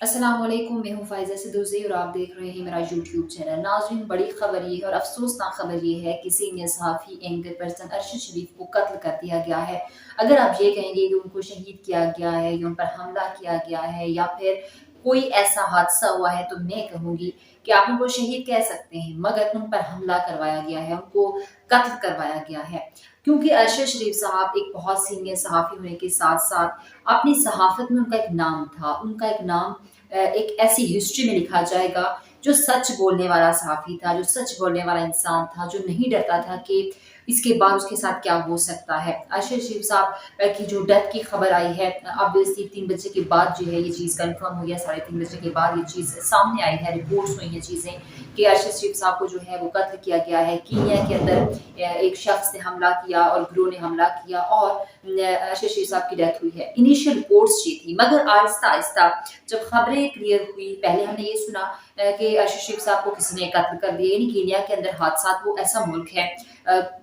अस्सलाम वालेकुम, मैं हूँ फ़ाइज़ा सिद्दूज़ी और आप देख रहे हैं मेरा यूट्यूब चैनल। नाज़रीन, बड़ी ख़बर ये है और अफ़सोसनाक ख़बर ये है कि सीनियर सहाफ़ी एंकर पर्सन अरशद शरीफ को कत्ल कर दिया गया है। अगर आप ये कहेंगे कि उनको शहीद किया गया है या उन पर हमला किया गया है या फिर कोई ऐसा हादसा हुआ है, तो मैं कहूँगी कि आप उनको शहीद कह सकते हैं, मगर उन पर हमला करवाया गया है, उनको कत्ल करवाया गया है। क्योंकि अरशद शरीफ साहब एक बहुत सीनियर सहाफ़ी होने के साथ-साथ अपनी सहाफ़त में उनका एक नाम था, उनका एक नाम एक ऐसी हिस्ट्री में लिखा जाएगा जो सच बोलने वाला सहाफ़ी था, जो सच बोलने वाला इंसान था, जो नहीं डरता था कि इसके बाद उसके साथ क्या हो सकता है। अरशद शरीफ साहब की जो डेथ की खबर आई है, ऑब्वियसली 3 बजे के बाद जो है ये चीज़ कन्फर्म हुई है, साढ़े 3 बजे के बाद ये चीज़ सामने आई है, रिपोर्ट्स हुई हैं चीज़ें कि अरशद शरीफ साहब को जो है वो कत्ल किया गया है। कीनिया के अंदर एक शख्स ने हमला किया और गिरोह ने हमला किया और अरशद शरीफ साहब की डेथ हुई है। इनिशियल रिपोर्ट्स ये थी, मगर आहिस्ता-आहिस्ता जब खबरें क्लियर हुई, पहले हमने ये सुना कि अरशद शरीफ साहब को किसी ने कत्ल कर दिया, यानी कीनिया के अंदर हादसात, वो ऐसा मुल्क है,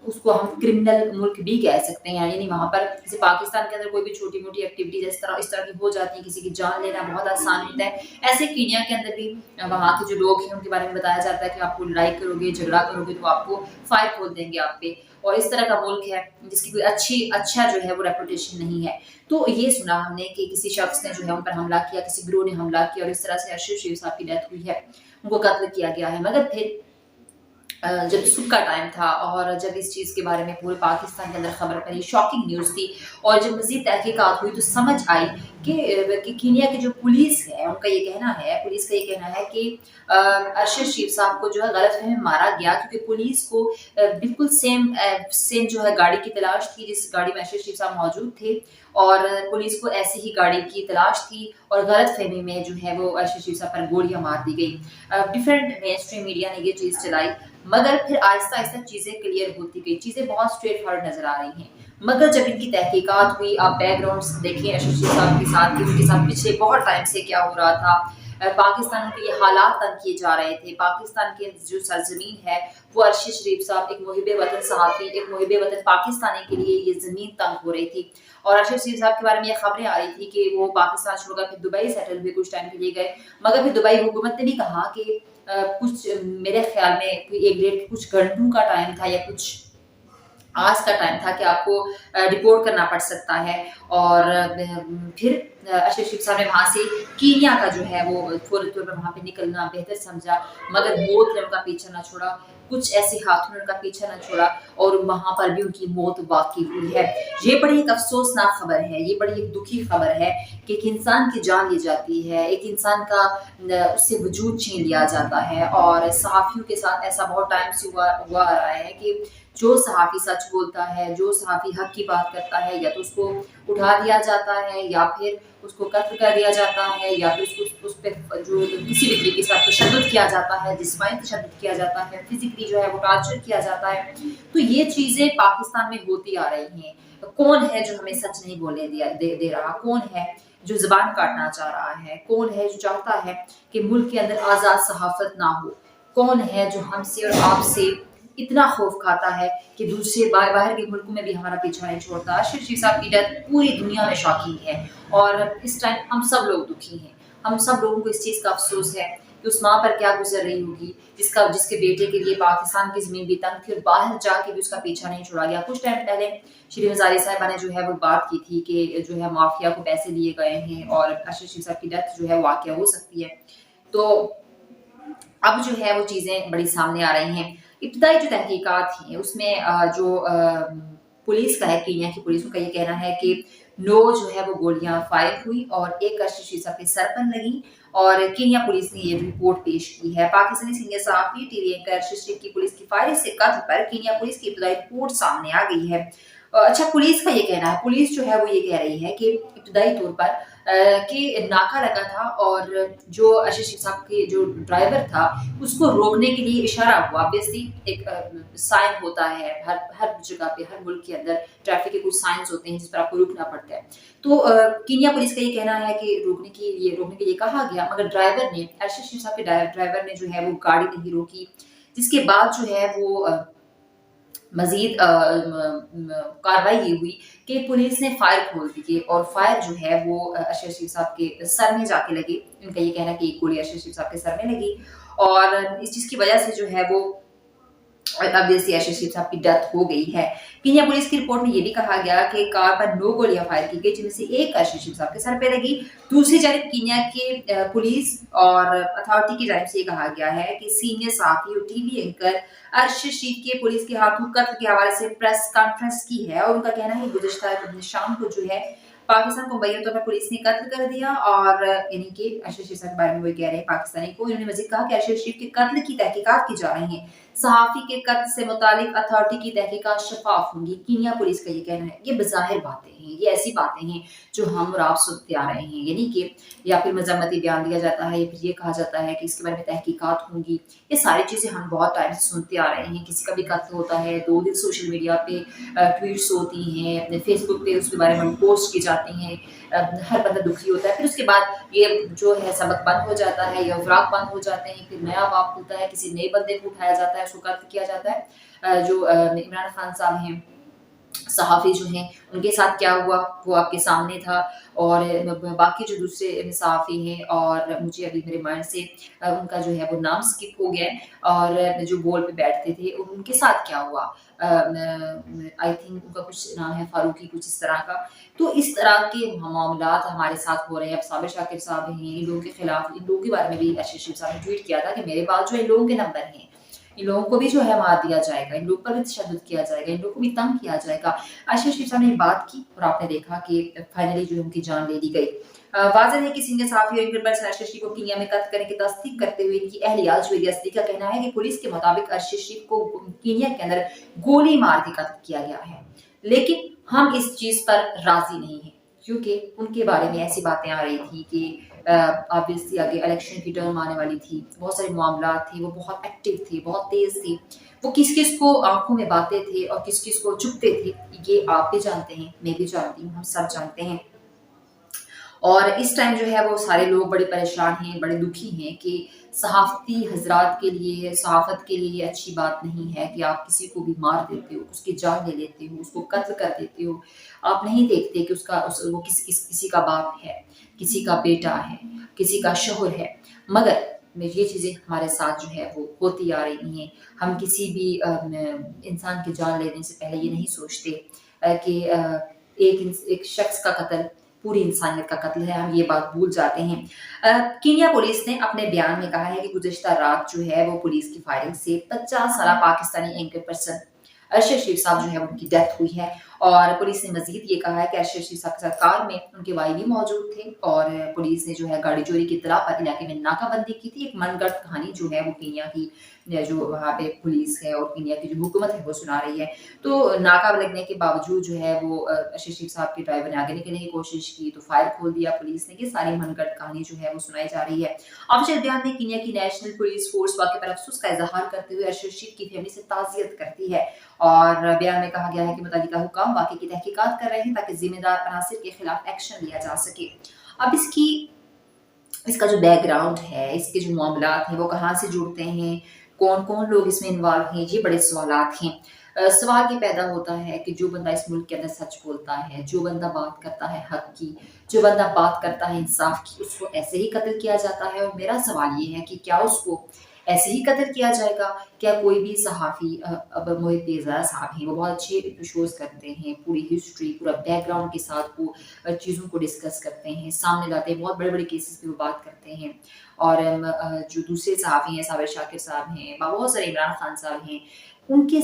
उसको हम क्रिमिनल मुल्क भी कह सकते हैं, यानी वहाँ पर जैसे पाकिस्तान के अंदर कोई भी छोटी-मोटी एक्टिविटीज़ इस तरह की हो जाती है, किसी की जान लेना बहुत आसान होता है, ऐसे कीनिया के अंदर भी वहाँ के जो लोग हैं उनके बारे में बताया जाता है कि आपको लड़ाई करोगे, झगड़ा करोगे तो आपको फायर खोल देंगे आप पे, और इस तरह का मुल्क है जिसकी कोई अच्छा जो है वो रेपुटेशन नहीं है। तो ये सुना हमने कि किसी शख्स ने जो है उन पर हमला किया, किसी गिरोह ने हमला किया और इस तरह से अरशद शरीफ साहब की डेथ हुई है, उनको कत्ल किया गया है। मगर फिर जब सुबह का टाइम था और जब इस चीज़ के बारे में पूरे पाकिस्तान के अंदर खबर फैली, शॉकिंग न्यूज़ थी, और जब मज़ीद तहकीकात हुई तो समझ आई कि कीनिया की जो पुलिस है, उनका ये कहना है, पुलिस का ये कहना है कि अरशद शरीफ साहब को जो है गलतफ़हमी में मारा गया, क्योंकि पुलिस को बिल्कुल सेम जो है गाड़ी की तलाश थी जिस गाड़ी में अरशद शरीफ साहब मौजूद थे, और पुलिस को ऐसी ही गाड़ी की तलाश थी और गलतफ़हमी में जो है वो अरशद शरीफ साहब पर गोलियाँ मार दी गई। डिफरेंट मेन स्ट्रीम मीडिया ने ये चीज़ चलाई, मगर फिर आहिस्ता-आहिस्ता चीज़ें क्लियर होती गई, चीज़ें बहुत स्ट्रेट फॉरवर्ड नज़र आ रही हैं। मगर जब इनकी तहकीकात हुई, आप बैकग्राउंड्स देखिए अरशद शरीफ साहब के साथ कि उनके साथ पिछले बहुत टाइम से क्या हो रहा था। पाकिस्तान के ये हालात तंग किए जा रहे थे, पाकिस्तान की जो सरज़मीन है, वो अरशद शरीफ साहब एक मुहिब वतन सहाफ़ी, एक मुहिब वतन पाकिस्तानी के लिए ये ज़मीन तंग हो रही थी। और अरशद शरीफ साहब के बारे में ये खबरें आ रही थी कि वो पाकिस्तान छोड़कर फिर दुबई सेटल हुए, कुछ टाइम के लिए गए, मगर फिर दुबई हुकूमत ने भी कहा कि कुछ मेरे ख्याल में कोई 1 डेढ़ कुछ घंटों का टाइम था या कुछ आज का टाइम था कि आपको रिपोर्ट करना पड़ सकता है, और फिर अरशद शरीफ साहब ने वहाँ से कीनिया का जो है वो फ़ौरी तौर पर वहाँ पे निकलना बेहतर समझा, मगर मौत ने उनका पीछा ना छोड़ा, कुछ ऐसे हाथों ने उनका पीछा ना छोड़ा और वहाँ पर भी उनकी मौत वाक़ई हुई है। ये बड़ी एक अफ़सोसनाक खबर है, ये बड़ी एक दुखी खबर है कि एक इंसान की जान ली जाती है, एक इंसान का उससे वजूद छीन लिया जाता है, और सहाफ़ियों के साथ ऐसा बहुत टाइम से हुआ हुआ आ रहा है कि जो सहाफ़ी सच बोलता है, जो सहाफ़ी हक़ की बात करता है, या तो उसको उठा दिया जाता है या फिर उसको कत्ल कर दिया जाता है, या फिर उसको उस पे जो किसी भी तरीके से तशद्दुद किया जाता है, जिस्मानी तशद्दुद किया जाता है, फ़िज़िकली जो है वो टॉर्चर किया जाता है। तो ये चीज़ें पाकिस्तान में होती आ रही हैं। कौन है जो हमें सच नहीं बोलने दिया दे दे रहा? कौन है जो ज़ुबान काटना चाह रहा है? कौन है जो चाहता है कि मुल्क के अंदर आज़ाद सहाफ़त ना हो? कौन है जो हमसे और आपसे इतना खौफ खाता है कि दूसरे बाहर के मुल्कों में भी हमारा पीछा नहीं छोड़ता? अरशद शरीफ साहब की डेथ पूरी दुनिया में शॉकिंग है, और इस टाइम हम सब लोग दुखी हैं। हम सब लोगों को इस चीज़ का अफ़सोस है कि उस माँ पर क्या गुज़र रही होगी, जिसके बेटे के लिए पाकिस्तान की ज़मीन भी तंग थी और बाहर जाके भी उसका पीछा नहीं छोड़ा गया। कुछ टाइम पहले श्री हज़ारी साहिबा ने जो है वो बात की थी कि जो है माफिया को पैसे दिए गए हैं और अरशद शरीफ साहब की डेथ जो है वाक़या हो सकती है। तो अब जो है वो चीज़ें बड़ी सामने आ रही हैं। इब्तदाई जो तहकीकात थी उसमें जो पुलिस का है, कीनिया की पुलिस, उनका ये कहना है कि 9 जो है वो गोलियाँ फायर हुई और एक अरशद शरीफ साहब के सर पर लगी, और कीनिया पुलिस ने ये रिपोर्ट पेश की है। पाकिस्तानी सीनियर सहाफ़ी टीवी एंकर अरशद शरीफ की पुलिस की फायरिंग से कत्ल पर कीनिया पुलिस की इब्तदाई रिपोर्ट सामने आ गई है। अच्छा, पुलिस का ये कहना है, पुलिस जो है वो ये कह रही है कि इब्तदाई तौर पर कि नाका लगा था और जो अरशद शरीफ साहब के जो ड्राइवर था उसको रोकने के लिए इशारा हुआ। ऑब्वियसली एक साइन होता है हर हर जगह पे, हर मुल्क के अंदर ट्रैफिक के कुछ साइंस होते हैं जिस पर आपको रुकना पड़ता है। तो कीनिया पुलिस का ये कहना है कि रोकने के लिए कहा गया, मगर ड्राइवर ने, अरशद शरीफ साहब के ड्राइवर ने जो है वो गाड़ी नहीं रोकी, जिसके बाद जो है वो मज़ीद कार्रवाई ये हुई कि पुलिस ने फायर खोल दिए और फायर जो है वो अरशद रशीद साहब के सर में जाके लगी। इनका ये कहना है कि एक गोली अरशद रशीद साहब के सर में लगी और इस चीज़ की वजह से जो है वो ऑब्वियसली अरशद रशीद साहब की डेथ हो गई है। कीनिया पुलिस की रिपोर्ट में ये भी कहा गया कि कार पर 9 गोलियां फायर की गई, जिनमें से एक अरशद रशीद साहब के सर पे लगी। दूसरी जानब कीनिया के पुलिस और अथॉरिटी की जानिब से ये कहा गया है कि सीनियर सहाफ़ी और टीवी एंकर अरशद रशीद के पुलिस के हाथों कत्ल के हवाले से प्रेस कॉन्फ्रेंस की है और उनका कहना है कि गुज़िश्ता शाम को जो है पाकिस्तान को मुबैयन तौर पर पुलिस ने कत्ल कर दिया और यानी कि अरशद रशीद साहब के बारे में वो कह रहे हैं पाकिस्तानी को। इन्होंने मज़ीद कहा कि अरशद रशीद के कत्ल की तहकीकात की जा रही है। सहाफ़ी के कत्ल से मुतालिक अथॉरिटी की तहकीकात शफाफ होंगी। कीनिया पुलिस का ये कहना है। ये बज़ाहिर बातें हैं, ये ऐसी बातें हैं जो हम और आप सुनते आ रहे हैं, यानी कि या फिर मज़म्मती बयान दिया जाता है या फिर ये कहा जाता है कि इसके बारे में तहकीकात होंगी। ये सारी चीज़ें हम बहुत टाइम से सुनते आ रहे हैं। किसी का भी कत्ल होता है, 2 दिन सोशल मीडिया पे ट्वीट्स होती हैं, अपने फेसबुक पे उसके बारे में हम पोस्ट की जाती हैं। हर बंदा दुखी होता है, फिर उसके बाद ये जो है सबक बंद हो जाता है या वराक बंद हो जाते हैं, फिर नया बाप खुलता है, किसी नए बंदे को उठाया जाता है, उसको कत्ल किया जाता है। जो इमरान खान साहब हैं, सहाफ़ी जो हैं, उनके साथ क्या हुआ वो आपके सामने था और बाकी जो दूसरे सहाफ़ी हैं और मुझे अभी मेरे माइंड से उनका जो है वो नाम स्किप हो गया है और जो बोल पे बैठते थे उनके साथ क्या हुआ। आई थिंक उनका कुछ नाम है फारूकी, कुछ इस तरह का। तो इस तरह के मामलात हमारे साथ हो रहे हैं। अब साबिर शाकिर साहब हैं, इन लोगों के खिलाफ, इन लोगों के बारे में भी अरशद रशीद साहब ने ट्वीट किया था कि मेरे पास जो इन लोगों के नंबर हैं, इन लोगों को भी जो है मार दिया जाएगा, इन लोगों पर भी तशद्दुद किया जाएगा, इन लोगों को भी तंग किया जाएगा। अरशद रशीद साहब ने बात की और आपने देखा कि फाइनली जो है उनकी जान ले ली गई। वाज़ेह है कि सीनियर सहाफ़ी और एंकर अरशद रशीद को कीनिया में कत्ल करने की तस्दीक करते हुए इनकी अहलिया जुवेरिया सिद्दीकी का कहना है कि पुलिस के मुताबिक अरशद रशीद को कीनिया के अंदर गोली मार के कत्ल किया गया है। लेकिन हम इस चीज़ पर राज़ी नहीं हैं क्योंकि उनके बारे में ऐसी बातें आ रही थी कि ऑब्वियसली आगे इलेक्शन की टर्म आने वाली थी, बहुत सारे मामलात थे, वो बहुत एक्टिव थे, बहुत तेज़ थे। वो किस-किस को आँखों में बातें थे और किस-किस को चुभते थे, ये आप भी जानते हैं, मैं भी जानती हूँ, हम सब जानते हैं। और इस टाइम जो है वो सारे लोग बड़े परेशान हैं, बड़े दुखी हैं कि सहाफ़ती हज़रात के लिए, सहाफ़त के लिए ये अच्छी बात नहीं है कि आप किसी को भी मार देते हो, उसकी जान ले लेते हो, उसको कत्ल कर देते हो। आप नहीं देखते कि वो किसी का बाप है, किसी का बेटा है, किसी का शौहर है। मगर ये चीज़ें हमारे साथ जो है वो होती आ रही हैं। हम किसी भी इंसान की जान लेने से पहले ये नहीं सोचते कि एक शख्स का कत्ल पूरी इंसानियत का कत्ल है, हम ये बात भूल जाते हैं। कीनिया पुलिस ने अपने बयान में कहा है कि गुज़िश्ता रात जो है वो पुलिस की फायरिंग से 50 साला पाकिस्तानी एंकर पर्सन अरशद रशीद साहब जो है उनकी डेथ हुई है और पुलिस ने मज़ीद ये कहा है कि अरशद रशीद साहब के साथ कार में उनके भाई भी मौजूद थे और पुलिस ने जो है गाड़ी चोरी की इत्तला पर इलाके में नाकाबंदी की थी। एक मनगढ़ंत कहानी जो है वो कीनिया की जो वहाँ पे पुलिस है और कीनिया की जो हुकूमत है वो सुना रही है। तो नाका लगने के बावजूद जो है वो अरशद रशीद साहब के ड्राइवर ने आगे निकलने की कोशिश की तो फायर खोल दिया पुलिस ने। ये सारी मनगढ़ंत कहानी जो है वो सुनाई जा रही है। ऑफिशियल बयान में कीनिया की नेशनल पुलिस फोर्स वाक़े पर अफसोस का इज़हार करते हुए अरशद रशीद की फैमिली से ताज़ियत करती है और बयान में कहा गया है कि मुतल्लिका हुकाम वाक़े की तहकीकात कर रहे हैं ताकि ज़िम्मेदार अनासिर के खिलाफ एक्शन लिया जा सके। अब इसका जो बैकग्राउंड है, इसके जो मामलात हैं वो कहाँ से जुड़ते हैं, कौन-कौन लोग इसमें इन्वॉल्व हैं, ये बड़े सवालात हैं। सवाल ये पैदा होता है कि जो बंदा इस मुल्क के अंदर सच बोलता है, जो बंदा बात करता है हक की, जो बंदा बात करता है इंसाफ की, उसको ऐसे ही कत्ल किया जाता है और मेरा सवाल ये है कि क्या उसको ऐसे ही कत्ल किया जाएगा? क्या कोई भी सहाफ़ी अब मोहित रेज़ा साहब हैं, वो बहुत अच्छे शोज़ करते हैं, पूरी हिस्ट्री, पूरा बैकग्राउंड के साथ वो चीज़ों को डिस्कस करते हैं, सामने लाते हैं, बहुत बड़े-बड़े केसेस पे वो बात करते हैं। और जो दूसरे सहाफ़ी हैं, साबिर शाकिर साहब हैं, बहुत सारे इमरान खान साहब हैं, उनके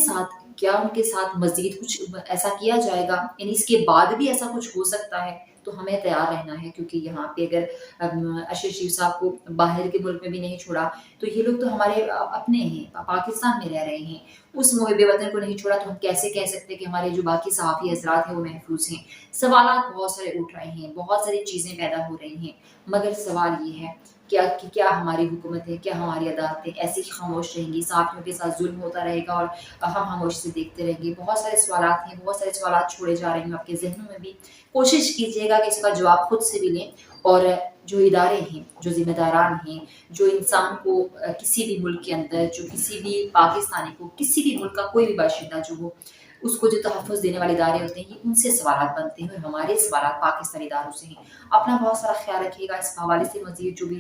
साथ मज़ीद कुछ ऐसा किया जाएगा? यानी इसके बाद भी ऐसा कुछ हो सकता है, तो हमें तैयार रहना है क्योंकि यहाँ पे अगर अरशद रशीद साहब को बाहर के मुल्क में भी नहीं छोड़ा, तो ये लोग तो हमारे अपने हैं, पाकिस्तान में रह रहे हैं। उस मुहिब वतन को नहीं छोड़ा तो हम कैसे कह सकते हैं कि हमारे जो बाकी सहाफ़ी हज़रात हैं वो महफूज़ हैं? सवालात बहुत सारे उठ रहे हैं, बहुत सारी चीज़ें पैदा हो रही हैं, मगर सवाल ये है क्या हमारी हुकूमत है, क्या हमारी अदालतें ऐसे ही खामोश रहेंगी, सहाफ़ियों के साथ ज़ुल्म होता रहेगा और हम खामोशी से देखते रहेंगे? बहुत सारे सवालात हैं, बहुत सारे सवालात छोड़े जा रहे हैं आपके ज़हनों में भी। कोशिश कीजिएगा कि इसका जवाब खुद से भी लें और जो इदारे हैं, जो ज़िम्मेदारान हैं, जो इंसान को किसी भी मुल्क के अंदर, जो किसी भी पाकिस्तानी को, किसी भी मुल्क का कोई भी बाशिंदा जो हो, उसको जो तहफ़्फ़ुज़ देने वाले इदारे होते हैं, ये उनसे सवालात बनते हैं और हमारे सवालात पाकिस्तानी इदारों से हैं। अपना बहुत सारा ख़्याल रखिएगा। इस हवाले से मज़ीद जो भी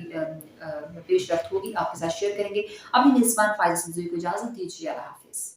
पेशरफ्त होगी आपके साथ शेयर करेंगे। अपनी मेज़बान फ़ाइज़ा सिद्दीकी को इजाज़त दीजिए। अल्लाह हाफ़िज़।